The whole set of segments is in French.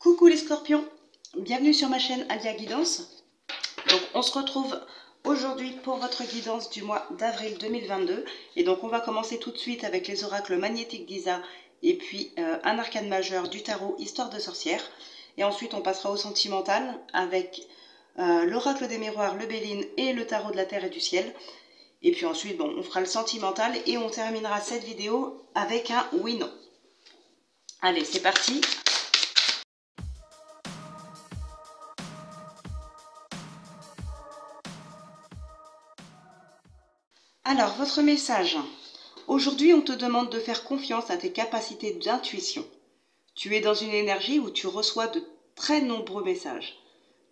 Coucou les scorpions, bienvenue sur ma chaîne Alia Guidance. Donc on se retrouve aujourd'hui pour votre guidance du mois d'avril 2022. Et donc on va commencer tout de suite avec les oracles magnétiques d'Isa et puis un arcane majeur du tarot Histoire de sorcière. Et ensuite on passera au sentimental avec l'oracle des miroirs, le Béline et le tarot de la terre et du ciel. Et puis ensuite bon, on fera le sentimental et on terminera cette vidéo avec un oui-non. Allez, c'est parti. Alors, votre message. Aujourd'hui, on te demande de faire confiance à tes capacités d'intuition. Tu es dans une énergie où tu reçois de très nombreux messages.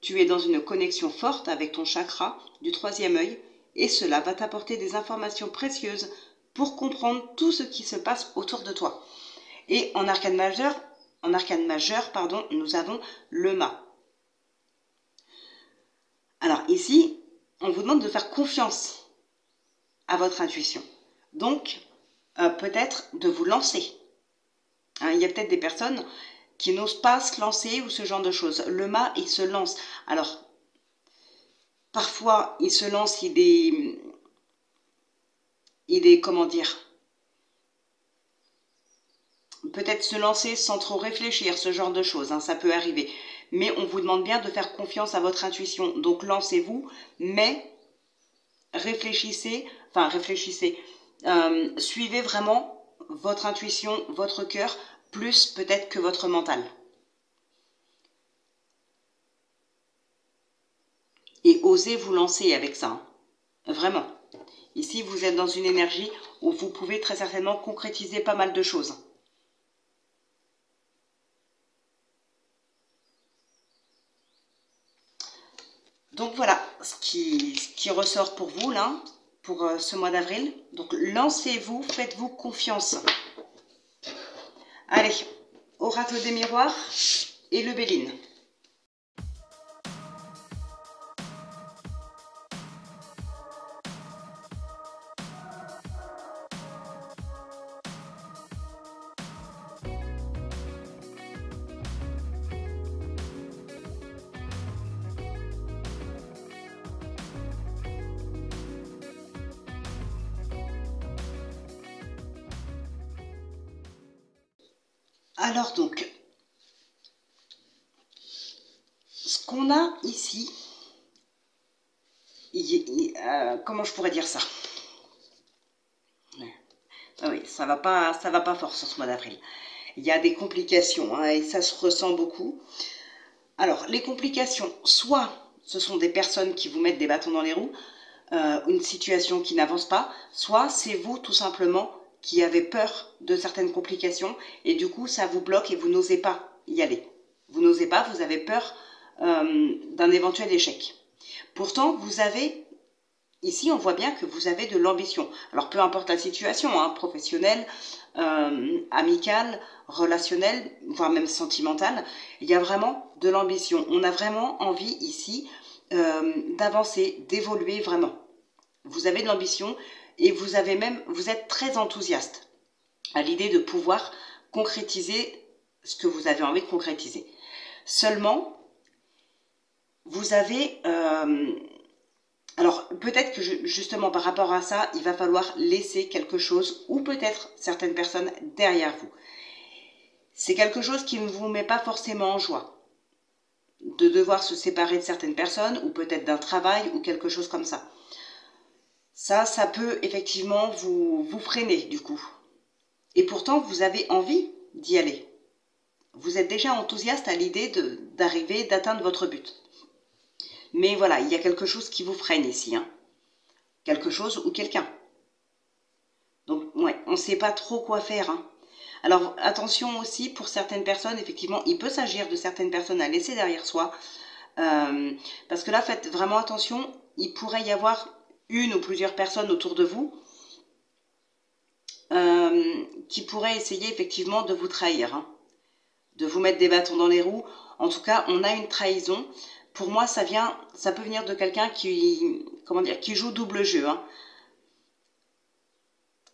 Tu es dans une connexion forte avec ton chakra du troisième œil et cela va t'apporter des informations précieuses pour comprendre tout ce qui se passe autour de toi. Et en arcane majeur, nous avons le mât. Alors ici, on vous demande de faire confiance à votre intuition. Donc, peut-être de vous lancer. Il y a peut-être des personnes qui n'osent pas se lancer ou ce genre de choses. Le mât, il se lance. Alors, parfois, il se lance, il est, comment dire, peut-être se lancer sans trop réfléchir, ce genre de choses, ça peut arriver. Mais on vous demande bien de faire confiance à votre intuition. Donc, lancez-vous, mais réfléchissez, suivez vraiment votre intuition, votre cœur, plus peut-être que votre mental. Et osez vous lancer avec ça, vraiment. Ici, vous êtes dans une énergie où vous pouvez très certainement concrétiser pas mal de choses. Donc voilà ce qui ressort pour vous là, pour ce mois d'avril. Donc lancez-vous, faites-vous confiance. Allez, oracle des miroirs et le Béline. Alors donc, ce qu'on a ici, comment je pourrais dire ça? Oui, ça va pas fort sur ce mois d'avril. Il y a des complications et ça se ressent beaucoup. Alors, les complications, soit ce sont des personnes qui vous mettent des bâtons dans les roues, une situation qui n'avance pas, soit c'est vous tout simplement qui avez peur de certaines complications et du coup ça vous bloque et vous n'osez pas y aller. Vous n'osez pas, vous avez peur d'un éventuel échec. Pourtant, vous avez, ici on voit bien que vous avez de l'ambition. Alors peu importe la situation, professionnelle, amicale, relationnelle, voire même sentimentale, il y a vraiment de l'ambition. On a vraiment envie ici d'avancer, d'évoluer vraiment. Vous avez de l'ambition et vous êtes très enthousiaste à l'idée de pouvoir concrétiser ce que vous avez envie de concrétiser. Seulement, vous avez... alors, peut-être que justement par rapport à ça, il va falloir laisser quelque chose ou peut-être certaines personnes derrière vous. C'est quelque chose qui ne vous met pas forcément en joie de devoir se séparer de certaines personnes ou peut-être d'un travail ou quelque chose comme ça. Ça peut effectivement vous freiner du coup. Et pourtant, vous avez envie d'y aller. Vous êtes déjà enthousiaste à l'idée d'arriver, d'atteindre votre but. Mais voilà, il y a quelque chose qui vous freine ici. Quelque chose ou quelqu'un. Donc, ouais, on ne sait pas trop quoi faire. Alors, attention aussi, pour certaines personnes, effectivement, il peut s'agir de certaines personnes à laisser derrière soi. Parce que là, faites vraiment attention, il pourrait y avoir une ou plusieurs personnes autour de vous qui pourraient essayer effectivement de vous trahir, de vous mettre des bâtons dans les roues. En tout cas, on a une trahison. Pour moi, ça peut venir de quelqu'un qui joue double jeu.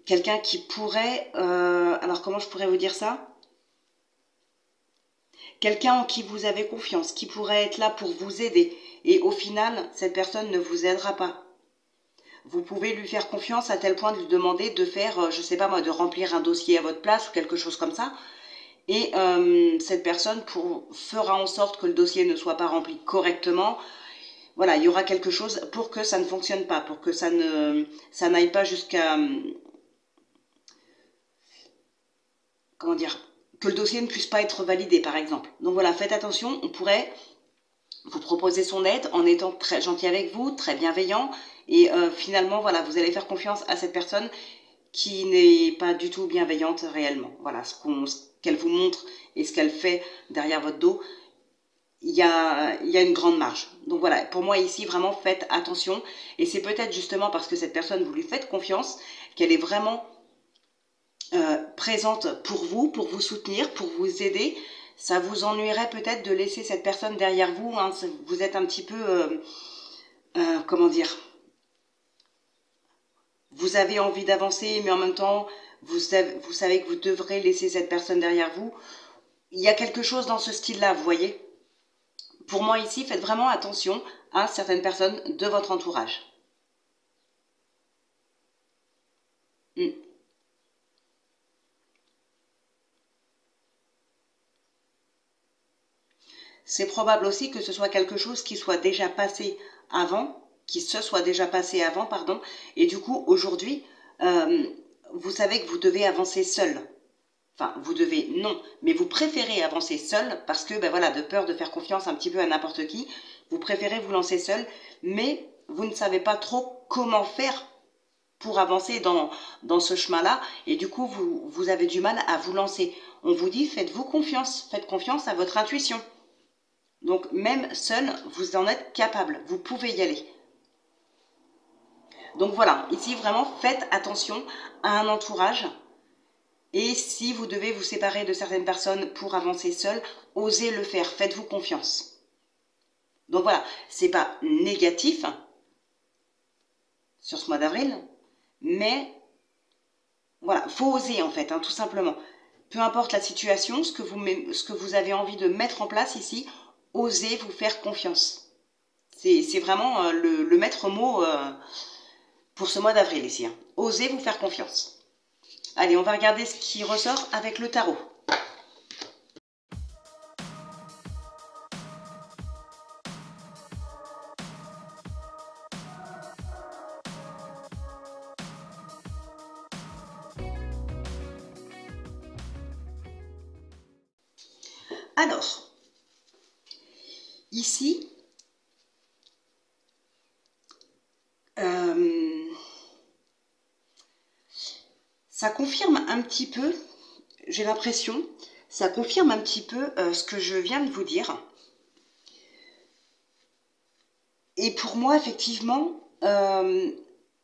Quelqu'un qui pourrait, alors comment je pourrais vous dire ça? quelqu'un en qui vous avez confiance, qui pourrait être là pour vous aider. Et au final, cette personne ne vous aidera pas. Vous pouvez lui faire confiance à tel point de lui demander de faire, je sais pas moi, de remplir un dossier à votre place ou quelque chose comme ça. Et cette personne fera en sorte que le dossier ne soit pas rempli correctement. Voilà, il y aura quelque chose pour que ça ne fonctionne pas, pour que ça n'aille pas jusqu'à, comment dire, que le dossier ne puisse pas être validé, par exemple. Donc voilà, faites attention, on pourrait vous proposer son aide en étant très gentil avec vous, très bienveillant, et finalement, voilà, vous allez faire confiance à cette personne qui n'est pas du tout bienveillante réellement. Voilà, ce qu'elle vous montre et ce qu'elle fait derrière votre dos, il y a une grande marge. Donc voilà, pour moi ici, vraiment faites attention. Et c'est peut-être justement parce que cette personne, vous lui faites confiance, qu'elle est vraiment présente pour vous soutenir, pour vous aider. Ça vous ennuierait peut-être de laisser cette personne derrière vous. Hein. Vous êtes un petit peu, comment dire, vous avez envie d'avancer, mais en même temps, vous savez que vous devrez laisser cette personne derrière vous. Il y a quelque chose dans ce style-là, vous voyez. Pour moi ici, faites vraiment attention à certaines personnes de votre entourage. C'est probable aussi que ce soit quelque chose qui soit déjà passé avant, qui se soit déjà passé avant, pardon, et du coup, aujourd'hui, vous savez que vous devez avancer seul. Enfin, vous devez, non, mais vous préférez avancer seul parce que, ben voilà, de peur de faire confiance un petit peu à n'importe qui, vous préférez vous lancer seul, mais vous ne savez pas trop comment faire pour avancer dans ce chemin-là, et du coup, vous avez du mal à vous lancer. On vous dit, faites-vous confiance, faites confiance à votre intuition. Donc, même seul, vous en êtes capable, vous pouvez y aller. Donc voilà, ici, vraiment, faites attention à un entourage. Et si vous devez vous séparer de certaines personnes pour avancer seul, osez le faire, faites-vous confiance. Donc voilà, c'est pas négatif sur ce mois d'avril, mais voilà, faut oser en fait, hein, tout simplement. Peu importe la situation, ce que vous avez envie de mettre en place ici, osez vous faire confiance. C'est vraiment le maître mot pour ce mois d'avril ici. Hein. Osez vous faire confiance. Allez, on va regarder ce qui ressort avec le tarot. Alors, ici, ça confirme un petit peu, j'ai l'impression, ça confirme un petit peu ce que je viens de vous dire. Et pour moi, effectivement,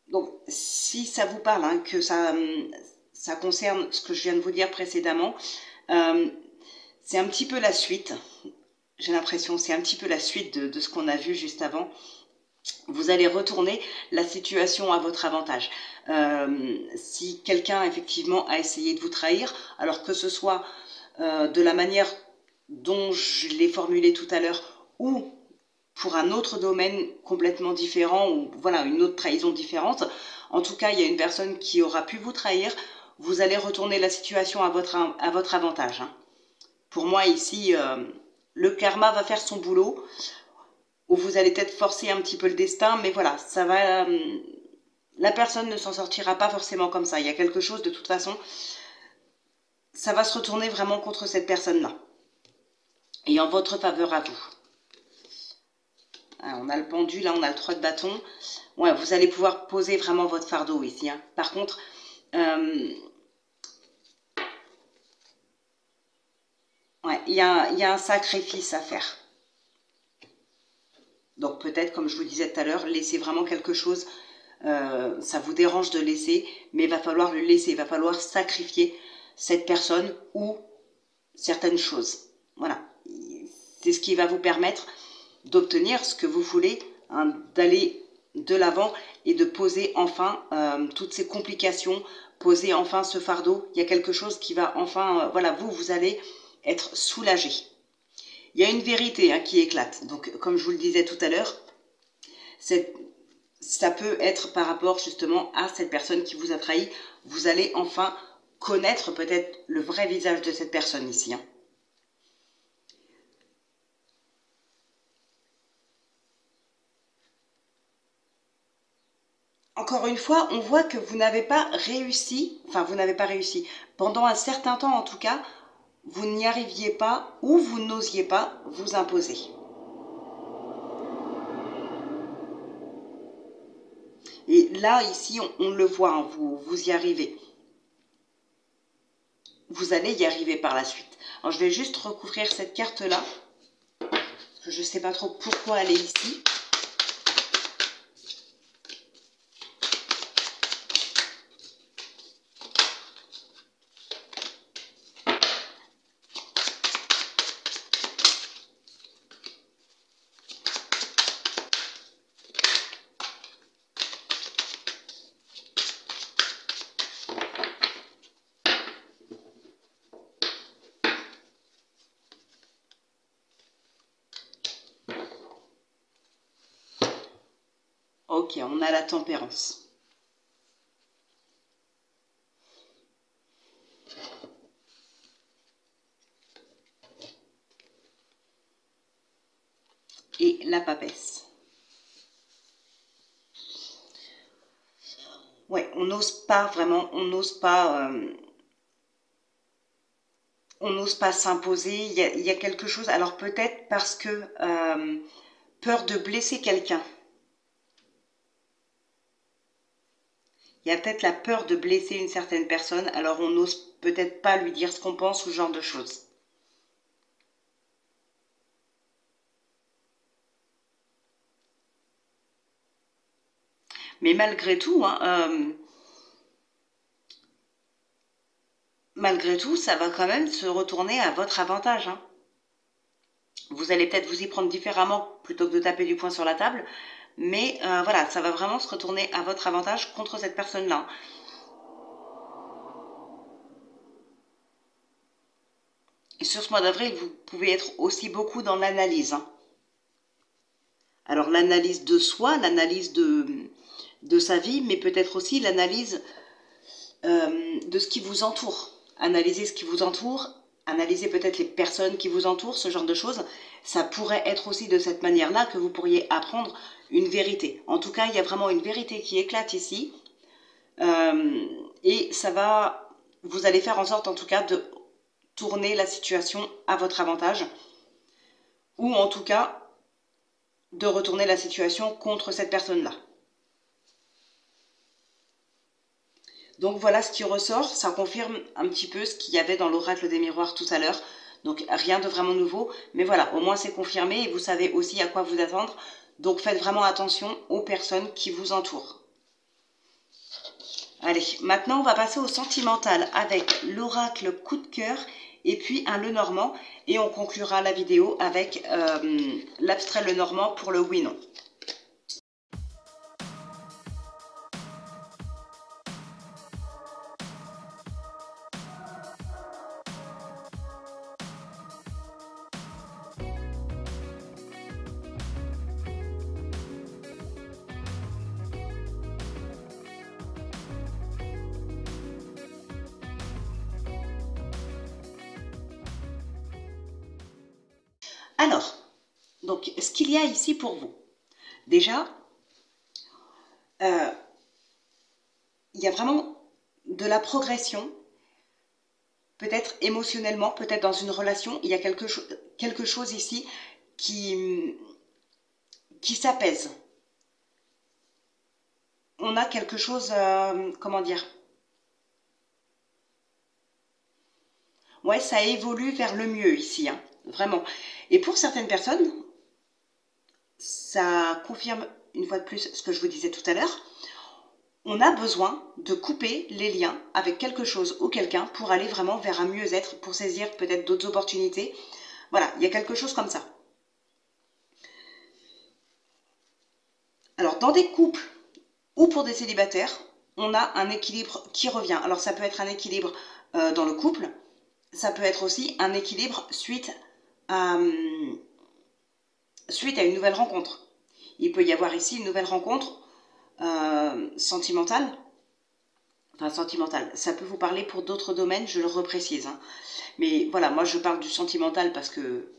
donc si ça vous parle, hein, que ça concerne ce que je viens de vous dire précédemment, c'est un petit peu la suite. J'ai l'impression, c'est un petit peu la suite de ce qu'on a vu juste avant. Vous allez retourner la situation à votre avantage. Si quelqu'un, effectivement, a essayé de vous trahir, alors que ce soit de la manière dont je l'ai formulé tout à l'heure, ou pour un autre domaine complètement différent, ou voilà, une autre trahison différente, en tout cas, il y a une personne qui aura pu vous trahir, vous allez retourner la situation à votre avantage. Hein. Pour moi, ici, le karma va faire son boulot, où vous allez peut-être forcer un petit peu le destin, mais voilà, ça va. La personne ne s'en sortira pas forcément comme ça. Il y a quelque chose, de toute façon, ça va se retourner vraiment contre cette personne-là. Et en votre faveur à vous. Alors, on a le pendu, là on a le 3 de bâton. Ouais, vous allez pouvoir poser vraiment votre fardeau ici. Hein. Par contre, ouais, il y a un sacrifice à faire. Donc peut-être, comme je vous disais tout à l'heure, laissez vraiment quelque chose. Ça vous dérange de laisser, mais il va falloir le laisser. Il va falloir sacrifier cette personne ou certaines choses. Voilà. C'est ce qui va vous permettre d'obtenir ce que vous voulez, hein, d'aller de l'avant et de poser enfin toutes ces complications, poser enfin ce fardeau. Il y a quelque chose qui va enfin, voilà, vous allez être soulagé. il y a une vérité hein, qui éclate. Donc, comme je vous le disais tout à l'heure, ça peut être par rapport justement à cette personne qui vous a trahi. Vous allez enfin connaître peut-être le vrai visage de cette personne ici. Hein. Encore une fois, on voit que vous n'avez pas réussi, enfin vous n'avez pas réussi, pendant un certain temps en tout cas, vous n'y arriviez pas ou vous n'osiez pas vous imposer. Et là, ici, on le voit, hein, vous y arrivez. Vous allez y arriver par la suite. Alors, je vais juste recouvrir cette carte-là, parce que je ne sais pas trop pourquoi elle est ici. Ok, on a la tempérance. Et la papesse. Ouais, on n'ose pas vraiment, on n'ose pas s'imposer. Il y a quelque chose, alors peut-être parce que peur de blesser quelqu'un. Il y a peut-être la peur de blesser une certaine personne, alors on n'ose peut-être pas lui dire ce qu'on pense ou ce genre de choses. Mais malgré tout, hein, ça va quand même se retourner à votre avantage. Hein. Vous allez peut-être vous y prendre différemment plutôt que de taper du poing sur la table, mais voilà, ça va vraiment se retourner à votre avantage contre cette personne-là. Et sur ce mois d'avril, vous pouvez être aussi beaucoup dans l'analyse. Hein. Alors l'analyse de soi, l'analyse de sa vie, mais peut-être aussi l'analyse de ce qui vous entoure. Analyser ce qui vous entoure, analyser peut-être les personnes qui vous entourent, ce genre de choses. Ça pourrait être aussi de cette manière-là que vous pourriez apprendre une vérité. En tout cas, il y a vraiment une vérité qui éclate ici. Et ça va, vous allez faire en sorte en tout cas de tourner la situation à votre avantage. Ou en tout cas, de retourner la situation contre cette personne-là. Donc voilà ce qui ressort, ça confirme un petit peu ce qu'il y avait dans l'oracle des miroirs tout à l'heure. Donc rien de vraiment nouveau, mais voilà, au moins c'est confirmé et vous savez aussi à quoi vous attendre. Donc faites vraiment attention aux personnes qui vous entourent. Allez, maintenant on va passer au sentimental avec l'oracle coup de cœur et puis un Lenormand. Et on conclura la vidéo avec l'abstrait Lenormand pour le oui-non. Alors, donc, ce qu'il y a ici pour vous. Déjà, il y a vraiment de la progression, peut-être émotionnellement, peut-être dans une relation, il y a quelque chose ici qui s'apaise. On a quelque chose, comment dire? Ouais, ça évolue vers le mieux ici, hein, vraiment. Et pour certaines personnes, ça confirme une fois de plus ce que je vous disais tout à l'heure. On a besoin de couper les liens avec quelque chose ou quelqu'un pour aller vraiment vers un mieux-être, pour saisir peut-être d'autres opportunités. Voilà, il y a quelque chose comme ça. Alors, dans des couples ou pour des célibataires, on a un équilibre qui revient. Alors, ça peut être un équilibre dans le couple, ça peut être aussi un équilibre suite suite à une nouvelle rencontre. Il peut y avoir ici une nouvelle rencontre sentimentale. Enfin, sentimentale, ça peut vous parler pour d'autres domaines, je le reprécise. Hein. Mais voilà, moi je parle du sentimental parce que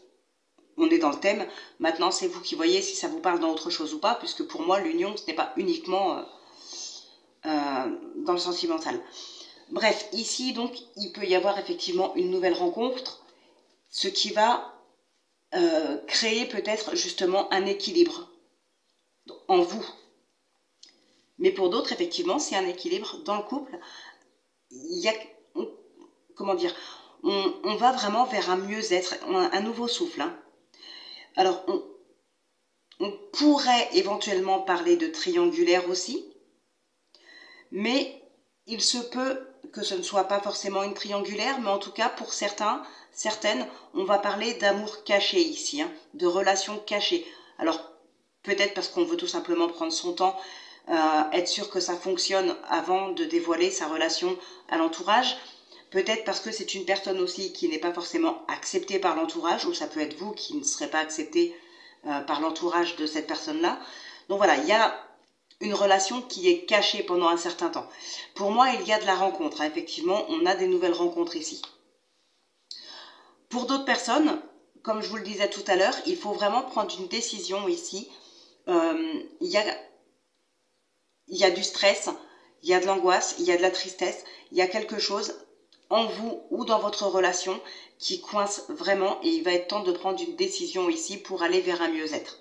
on est dans le thème. Maintenant, c'est vous qui voyez si ça vous parle dans autre chose ou pas, puisque pour moi, l'union, ce n'est pas uniquement dans le sentimental. Bref, ici, donc, il peut y avoir effectivement une nouvelle rencontre, ce qui va créer peut-être justement un équilibre en vous. Mais pour d'autres, effectivement, c'est un équilibre dans le couple. Il y a, comment dire, on va vraiment vers un mieux-être, un nouveau souffle. Hein. Alors, on pourrait éventuellement parler de triangulaire aussi, mais il se peut que ce ne soit pas forcément une triangulaire, mais en tout cas, pour certaines, on va parler d'amour caché ici, hein, de relations cachées. Alors, peut-être parce qu'on veut tout simplement prendre son temps, être sûr que ça fonctionne avant de dévoiler sa relation à l'entourage. Peut-être parce que c'est une personne aussi qui n'est pas forcément acceptée par l'entourage, ou ça peut être vous qui ne serez pas accepté par l'entourage de cette personne-là. Donc voilà, il y a une relation qui est cachée pendant un certain temps. Pour moi, il y a de la rencontre. Hein. Effectivement, on a des nouvelles rencontres ici. Pour d'autres personnes, comme je vous le disais tout à l'heure, il faut vraiment prendre une décision ici. Il y a du stress, il y a de l'angoisse, il y a de la tristesse, il y a quelque chose en vous ou dans votre relation qui coince vraiment et il va être temps de prendre une décision ici pour aller vers un mieux-être.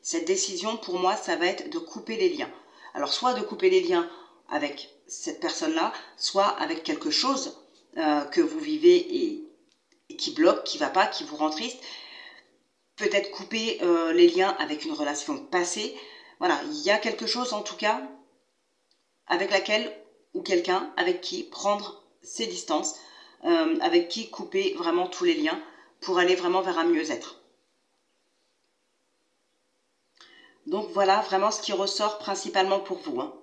Cette décision, pour moi, ça va être de couper les liens. Alors, soit de couper les liens avec cette personne-là, soit avec quelque chose que vous vivez et qui bloque, qui ne va pas, qui vous rend triste. Peut-être couper les liens avec une relation passée. Voilà, il y a quelque chose, en tout cas, avec laquelle, ou quelqu'un avec qui prendre ses distances, avec qui couper vraiment tous les liens pour aller vraiment vers un mieux-être. Donc voilà vraiment ce qui ressort principalement pour vous. Hein.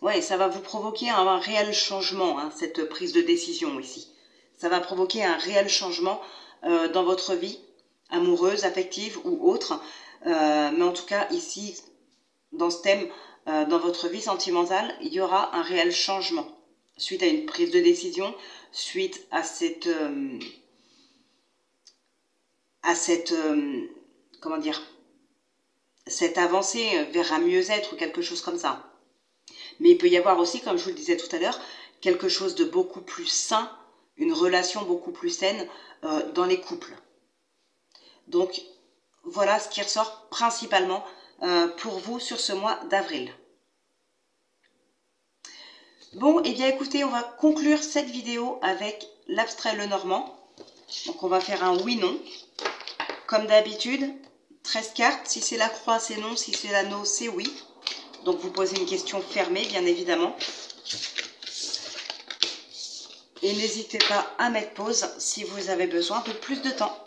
Ouais, ça va vous provoquer un réel changement, hein, cette prise de décision ici. Ça va provoquer un réel changement dans votre vie, amoureuse, affective ou autre. Mais en tout cas, ici, dans ce thème, dans votre vie sentimentale, il y aura un réel changement suite à une prise de décision, suite à cette comment dire, cette avancée vers un mieux-être ou quelque chose comme ça. Mais il peut y avoir aussi, comme je vous le disais tout à l'heure, quelque chose de beaucoup plus sain, une relation beaucoup plus saine dans les couples. Donc, voilà ce qui ressort principalement pour vous sur ce mois d'avril. Bon, et bien écoutez, on va conclure cette vidéo avec l'abstrait Lenormand. Donc on va faire un oui-non. Comme d'habitude, 13 cartes. Si c'est la croix, c'est non. Si c'est l'anneau, c'est oui. Donc vous posez une question fermée, bien évidemment. Et n'hésitez pas à mettre pause si vous avez besoin un peu plus de temps.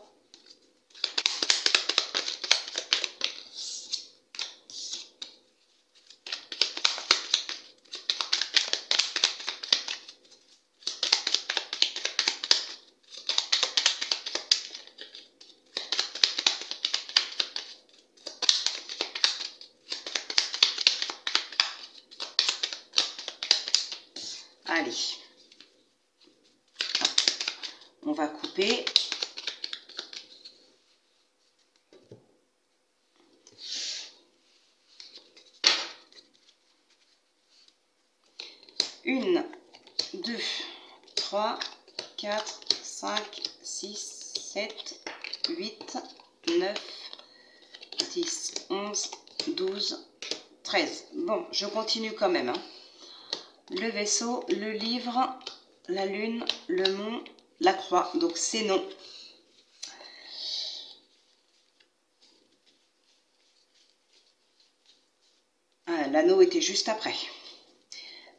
Allez, on va couper. Une, 2, 3, 4, 5, 6, 7, 8, 9, 10, 11, 12, 13. Bon, je continue quand même. Hein. Le vaisseau, le livre, la lune, le mont, la croix. Donc c'est non. Ah, l'anneau était juste après.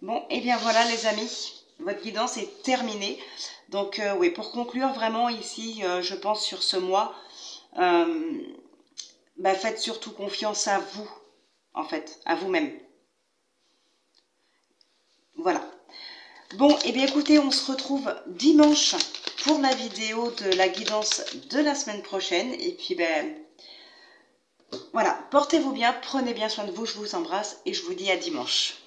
Bon, et bien voilà les amis, votre guidance est terminée. Donc oui, pour conclure vraiment ici, je pense sur ce mois, faites surtout confiance à vous, en fait, à vous-même. Voilà. Bon, et bien écoutez, on se retrouve dimanche pour la vidéo de la guidance de la semaine prochaine. Et puis, ben, voilà, portez-vous bien, prenez bien soin de vous, je vous embrasse et je vous dis à dimanche.